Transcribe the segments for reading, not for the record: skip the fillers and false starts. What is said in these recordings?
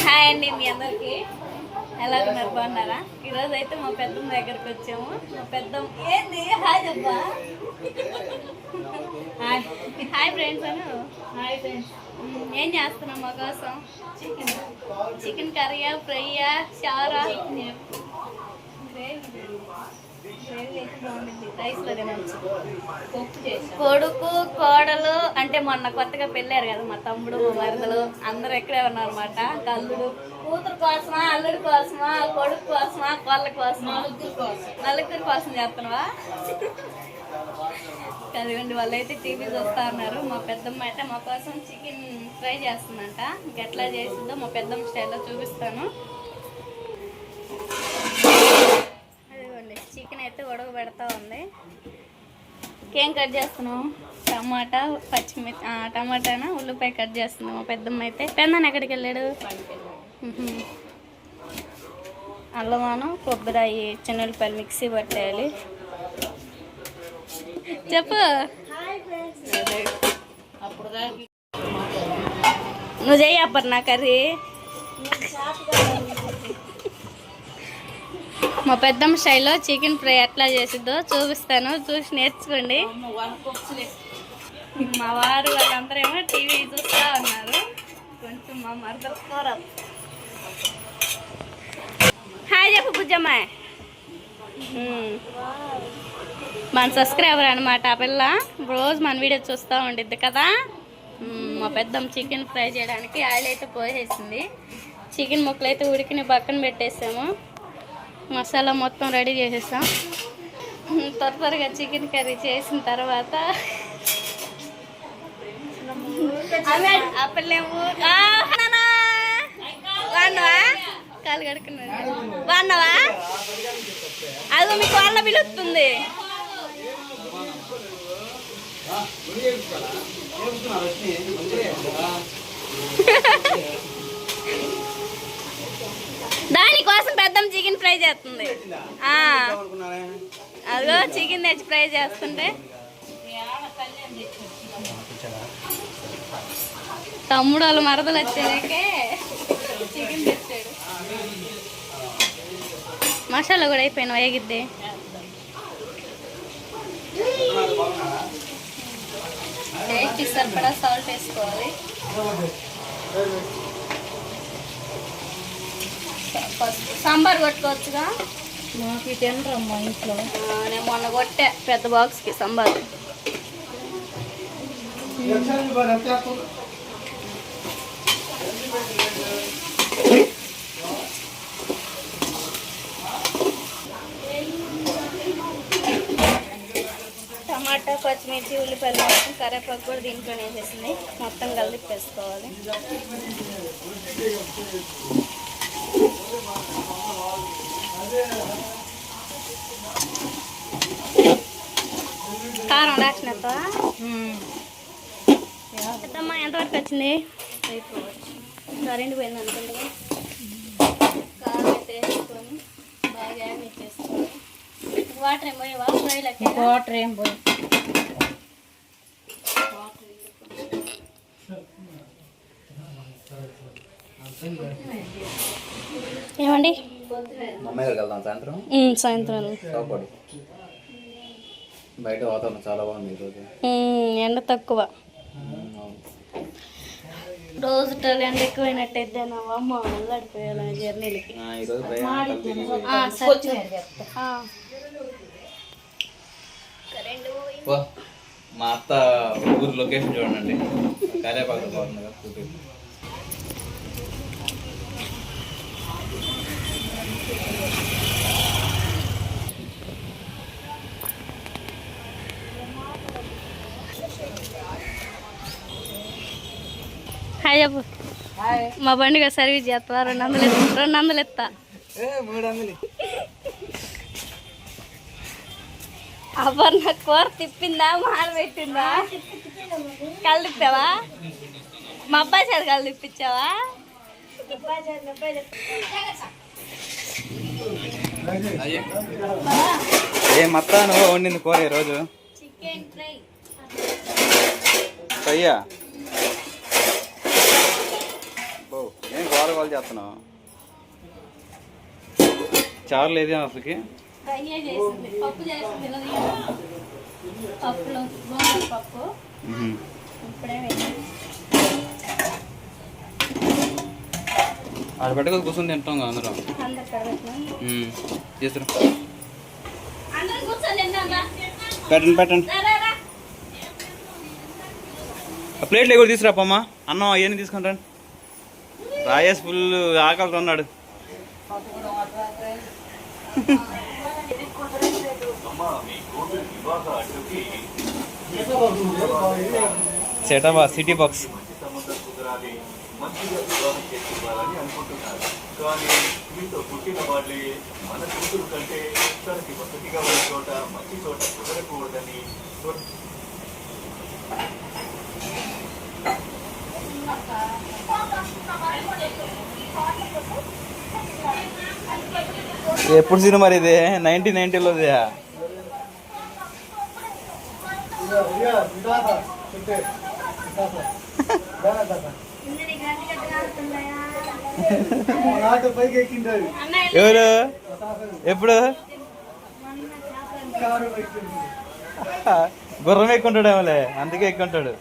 Hi అండి మీ అందరికి ఎలా ఉన్నారు బాగున్నారా? ఈరోజు అయితే మా పెద్దమ్మ దగ్గరికి వచ్చాము. మా పెద్దమ్మ ఏంది హాయ్ చెప్పా. Hi friends Anu. Hi friends. ఏం చేస్తున్నాం మా కోసం? చికెన్ కర్రీయా, ఫ్రైయా, చారా? కొడుకు కోడలు అంటే మొన్న కొత్తగా పెళ్ళారు కదా మా తమ్ముడు మా మరదలు అందరూ ఎక్కడే ఉన్నారు అనమాట. అల్లుడు కూతురు కోసమా, అల్లుడి కోసమా, కొడుకు కోసమా, కోళ్ళ కోసమా, నలుగురి కోసం చేస్తున్నావా? కదిగండి వాళ్ళు అయితే టీవీ చూస్తా ఉన్నారు. మా పెద్దమ్మ అయితే మా కోసం చికెన్ ఫ్రై చేస్తుందంట. ఎట్లా చేసిందో మా పెద్దమ్మ స్టైల్లో చూపిస్తాను. చికెన్ అయితే ఉడకబెడతా ఉంది. ఏం కట్ చేస్తున్నావు? టమాటా, పచ్చిమిర్చి, టమాటానా ఉల్లిపాయ కట్ చేస్తుంది మా పెద్దమ్మ అయితే. పెద్దన్న ఎక్కడికి వెళ్ళాడు? అల్లమాను కొబ్బరి చిన్నపాయలు మిక్సీ పట్టేయాలి. చెప్పు. నువ్వు చెయ్యప్పరు నా కర్రీ. మా పెద్దమ్మ స్టైల్లో చికెన్ ఫ్రై ఎట్లా చేసిద్దో చూపిస్తాను, చూసి నేర్చుకోండి. మా వారు వాళ్ళందరూ ఏమో టీవీ చూస్తూ ఉన్నారు. కొంచెం మా మరదలు కూర. హాయ్ చెప్పు బుజ్జమ్మ. మన సబ్స్క్రైబర్ అనమాట ఆ పిల్ల. రోజు మన వీడియో చూస్తూ ఉండిద్ది కదా. మా పెద్దమ్మ చికెన్ ఫ్రై చేయడానికి ఆయిల్ అయితే పోసేసింది. చికెన్ ముక్కలు అయితే ఉడికిని పక్కన పెట్టేసాము. మసాలా మొత్తం రెడీ చేసేసాం. త్వరగా చికెన్ కర్రీ చేసిన తర్వాత ఆ పిల్లేమో బాగున్నావా? కాలు కడుక్కున్నాడు. బాగున్నావా? అదిగో మీకు వాళ్ళ పిలుస్తుంది. దానికోసం పెద్దమ్మ చికెన్ ఫ్రై చేస్తుంది. అదిగో చికెన్ తెచ్చి ఫ్రై చేస్తుంటే తమ్ముడు వాళ్ళు మరదలు వచ్చాకే చికెన్ తెచ్చాడు. మసాలా కూడా అయిపోయినా వేగిద్ది. టేస్ట్ సరిపడా సాల్ట్ వేసుకోవాలి. సాంబార్ కొట్టుకోవచ్చుగా. మాకు తినరమ్మా ఇంట్లో. నేను మొన్న కొట్టే పెద్ద బాక్స్కి సాంబార్. టమాటా, పచ్చిమిర్చి, ఉల్లిపాయలు మొత్తం కరివేపాకు కూడా దీంట్లోనే వేసేసింది. మొత్తం కలిపి వేసుకోవాలి. కారం రాసినప్పా పెద్దమ్మ ఎంతవరకు వచ్చింది? కరెంట్ పోయింది అనుకుంటా. కారం అయితే వేసుకొని బాగా యాడ్ చేసుకోవాలి. వాటర్ ఏం పోయేవా? ఫ్రైలకి వాటర్ ఏం పోయి ఏమండి సాయంత్రం బయట వాతావరణం చాలా బాగుంది ఈరోజు. ఎండ తక్కువ. రోజు ఎండ ఎక్కువైనట్టయితే నా అమ్మ వెళ్ళడిపోయాలి జర్నీలకి. మా అత్త ఊరు లొకేషన్ చూడండి. కరేపాకు బాగుంది కదా. హాయ్ చెప్పు. మా బండిగా సర్వీస్ చేస్తా. 200 ఎత్తా. 300 అబ్బా కూర తిప్పిందా మాల పెట్టిందా? కళ్ళు తిప్పావా? మా అబ్బాయి చేత కళ్ళు తిప్పించావా? ఏ మత్తా నువ్వు వండింది కూర ఈరోజు? Chicken fry. ఫ్రైయా? గోల చేస్తున్నావు. చారు లేదే అసలుకి. ఫ్రై చేసింది, పప్పు చేసింది. పప్పులో గోంగూర పప్పు ఇప్పుడే ఆడ పెట్టుకొని కూర్చొని తింటాం కదా అందరం. చేస్తారు పెట్టండి పెట్టండి. ప్లేట్లు కూడా తీసుకురాపమ్మా. అన్నం అవన్నీ తీసుకుంటాను. రాయేసి ఫుల్ ఆకలితో ఉన్నాడు. సెటబా సిటీ బాక్స్. ఎప్పుడు సినిమా మరి ఇది? 1990లోది. ఎవరు ఎప్పుడు గుర్రం ఎక్కుంటాడేమోలే, అందుకే ఎక్కుంటాడు.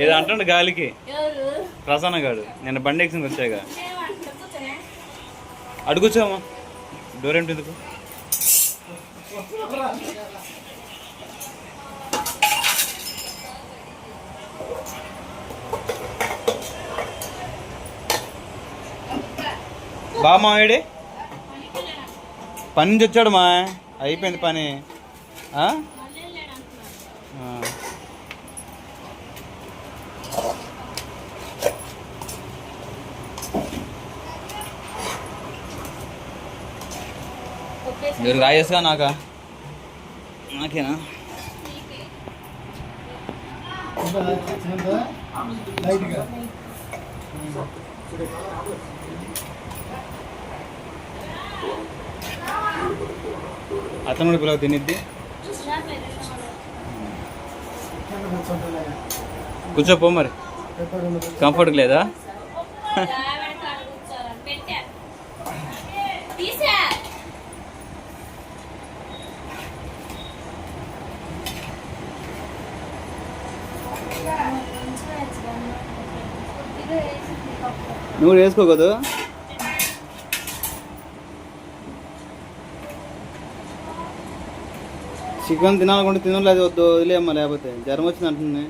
ఏదో అంటాడు గాలికి. ప్రసన్న గాడు నేను బండి ఎక్కింది వచ్చాక. అడుగుచ్చామా డోర్ ఏంటి ఎందుకు? బామా ఏడి పని నుంచి వచ్చాడు మా. అయిపోయింది పని. మీరు రాయేస్గా నాకా? నాకేనా? అతను కూడా పిల్లలు తినిద్ది. కూర్చోపో మరి. కంఫర్ట్ లేదా? నువ్వు వేసుకోకూడదు. చికెన్ తినాలనుకుంటే తినలేదు, వద్దు వదిలేమ్మా, లేకపోతే జ్వరం వచ్చింది అంటుంది.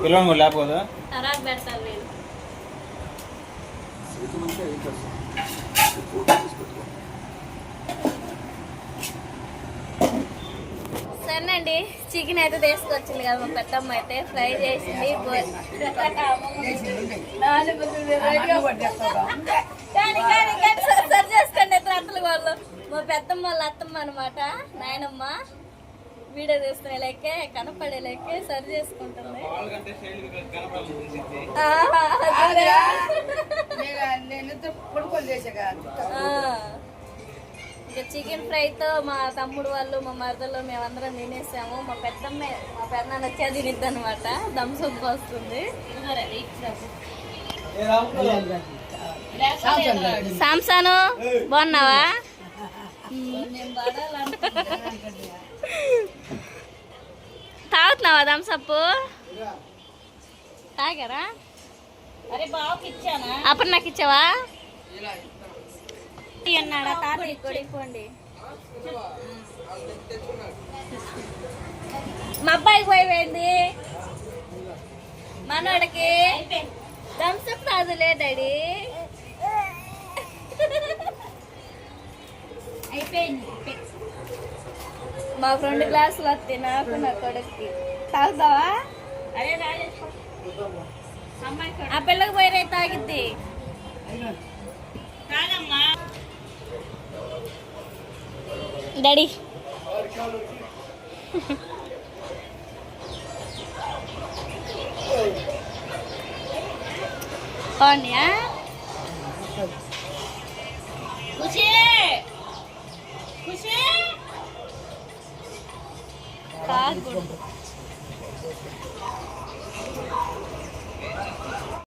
పిల్లలు కూడా లేకపోదా? సరేనండి, చికెన్ అయితే తీసుకొచ్చింది కదా మా పెద్దమ్మ అయితే ఫ్రై చేసింది. సరి చేసుకోండి అత్తలు వాళ్ళు. మా పెద్దమ్మ వాళ్ళ అత్తమ్మ అనమాట, నాయనమ్మ. వీడియో చూస్తున్న లెక్కే కనపడే లెక్కే సరి చేసుకుంటుంది. ఇక చికెన్ ఫ్రైతో మా తమ్ముడు వాళ్ళు మా మరదలు మేమందరం తినేసాము. మా పెద్దనాన్న వచ్చే తినిద్ది అనమాట. దమ్సప్ వస్తుంది. సాంసాను బాగున్నావా? తాగుతున్నావా థమ్సప్? తాగారా? అరే బావకి ఇచ్చానా? అప్పుడు నాకు ఇచ్చావా? అన్నాడా తాతయ్య కొడిపోండి. మా అబ్బాయికి పోయింది మనోడికి థమ్సప్ రాదులే డాడీ. అయిపోయింది. మా 2 గ్లాసులు వస్తాయి నాకు నా కొడుక్కి. తాగుతావా? ఆ పిల్లకి పోయి తాగిద్ది. డాడీ బాగున్నాయా ఖుషి ఖుషి కాదు